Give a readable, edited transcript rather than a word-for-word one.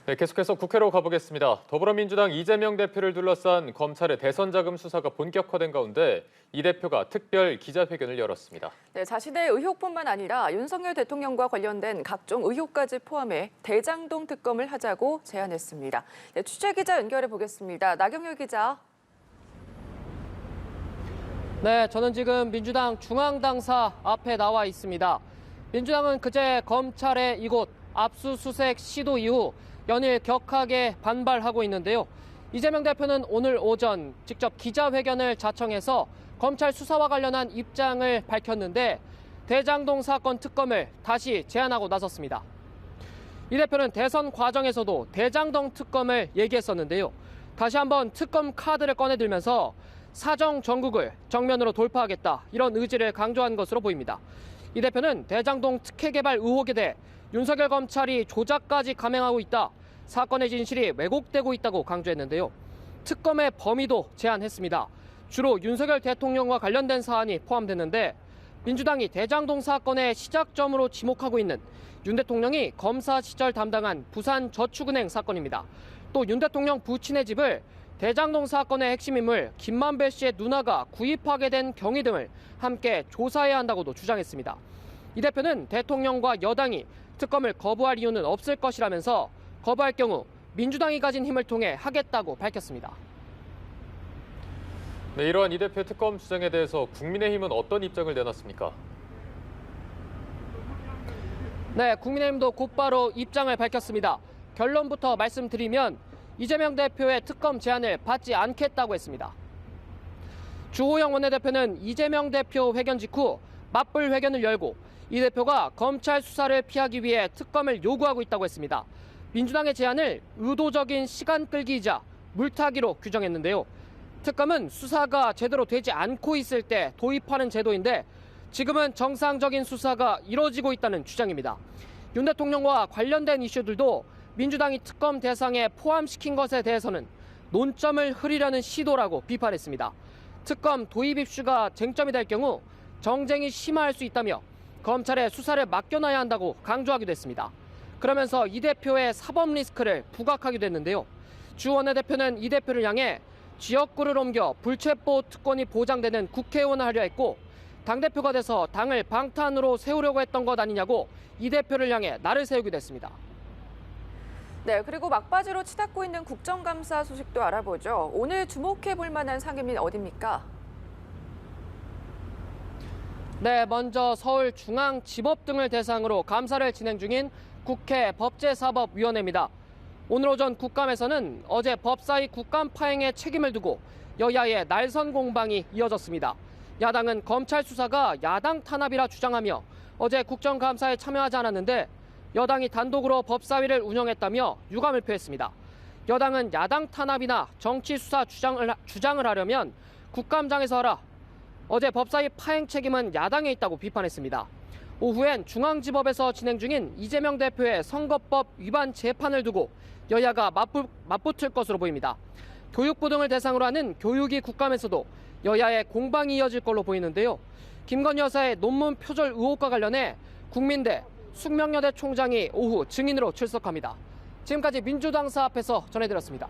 네, 계속해서 국회로 가보겠습니다. 더불어민주당 이재명 대표를 둘러싼 검찰의 대선자금 수사가 본격화된 가운데 이 대표가 특별 기자회견을 열었습니다. 네, 자신의 의혹뿐만 아니라 윤석열 대통령과 관련된 각종 의혹까지 포함해 대장동 특검을 하자고 제안했습니다. 네, 취재기자 연결해 보겠습니다. 나경열 기자. 네, 저는 지금 민주당 중앙당사 앞에 나와 있습니다. 민주당은 그제 검찰의 이곳 압수수색 시도 이후 연일 격하게 반발하고 있는데요. 이재명 대표는 오늘 오전 직접 기자회견을 자청해서 검찰 수사와 관련한 입장을 밝혔는데 대장동 사건 특검을 다시 제안하고 나섰습니다. 이 대표는 대선 과정에서도 대장동 특검을 얘기했었는데요. 다시 한번 특검 카드를 꺼내들면서 사정 정국을 정면으로 돌파하겠다, 이런 의지를 강조한 것으로 보입니다. 이 대표는 대장동 특혜 개발 의혹에 대해 윤석열 검찰이 조작까지 감행하고 있다, 사건의 진실이 왜곡되고 있다고 강조했는데요. 특검의 범위도 제한했습니다. 주로 윤석열 대통령과 관련된 사안이 포함됐는데 민주당이 대장동 사건의 시작점으로 지목하고 있는 윤 대통령이 검사 시절 담당한 부산저축은행 사건입니다. 또 윤 대통령 부친의 집을 대장동 사건의 핵심 인물 김만배 씨의 누나가 구입하게 된 경위 등을 함께 조사해야 한다고도 주장했습니다. 이 대표는 대통령과 여당이 특검을 거부할 이유는 없을 것이라면서 거부할 경우 민주당이 가진 힘을 통해 하겠다고 밝혔습니다. 네, 이러한 이 대표 특검 주장에 대해서 국민의힘은 어떤 입장을 내놨습니까? 네, 국민의힘도 곧바로 입장을 밝혔습니다. 결론부터 말씀드리면 이재명 대표의 특검 제안을 받지 않겠다고 했습니다. 주호영 원내대표는 이재명 대표 회견 직후 맞불 회견을 열고 이 대표가 검찰 수사를 피하기 위해 특검을 요구하고 있다고 했습니다. 민주당의 제안을 의도적인 시간 끌기이자 물타기로 규정했는데요. 특검은 수사가 제대로 되지 않고 있을 때 도입하는 제도인데 지금은 정상적인 수사가 이뤄지고 있다는 주장입니다. 윤 대통령과 관련된 이슈들도 민주당이 특검 대상에 포함시킨 것에 대해서는 논점을 흐리려는 시도라고 비판했습니다. 특검 도입 이슈가 쟁점이 될 경우 정쟁이 심화할 수 있다며 검찰에 수사를 맡겨놔야 한다고 강조하기도 했습니다. 그러면서 이 대표의 사법 리스크를 부각하기도 했는데요. 주 원내대표는 이 대표를 향해 지역구를 옮겨 불체포 특권이 보장되는 국회의원을 하려 했고 당대표가 돼서 당을 방탄으로 세우려고 했던 것 아니냐고 이 대표를 향해 날을 세우기도 했습니다. 네, 그리고 막바지로 치닫고 있는 국정감사 소식도 알아보죠. 오늘 주목해 볼 만한 상임위는 어디입니까? 네, 먼저 서울중앙지법 등을 대상으로 감사를 진행 중인 국회 법제사법위원회입니다. 오늘 오전 국감에서는 어제 법사위 국감 파행에 책임을 두고 여야의 날선 공방이 이어졌습니다. 야당은 검찰 수사가 야당 탄압이라 주장하며 어제 국정감사에 참여하지 않았는데 여당이 단독으로 법사위를 운영했다며 유감을 표했습니다. 여당은 야당 탄압이나 정치 수사 주장을 하려면 국감장에서 하라. 어제 법사위 파행 책임은 야당에 있다고 비판했습니다. 오후엔 중앙지법에서 진행 중인 이재명 대표의 선거법 위반 재판을 두고 여야가 맞붙을 것으로 보입니다. 교육부 등을 대상으로 하는 교육위 국감에서도 여야의 공방이 이어질 걸로 보이는데요. 김건희 여사의 논문 표절 의혹과 관련해 국민대 숙명여대 총장이 오후 증인으로 출석합니다. 지금까지 민주당사 앞에서 전해드렸습니다.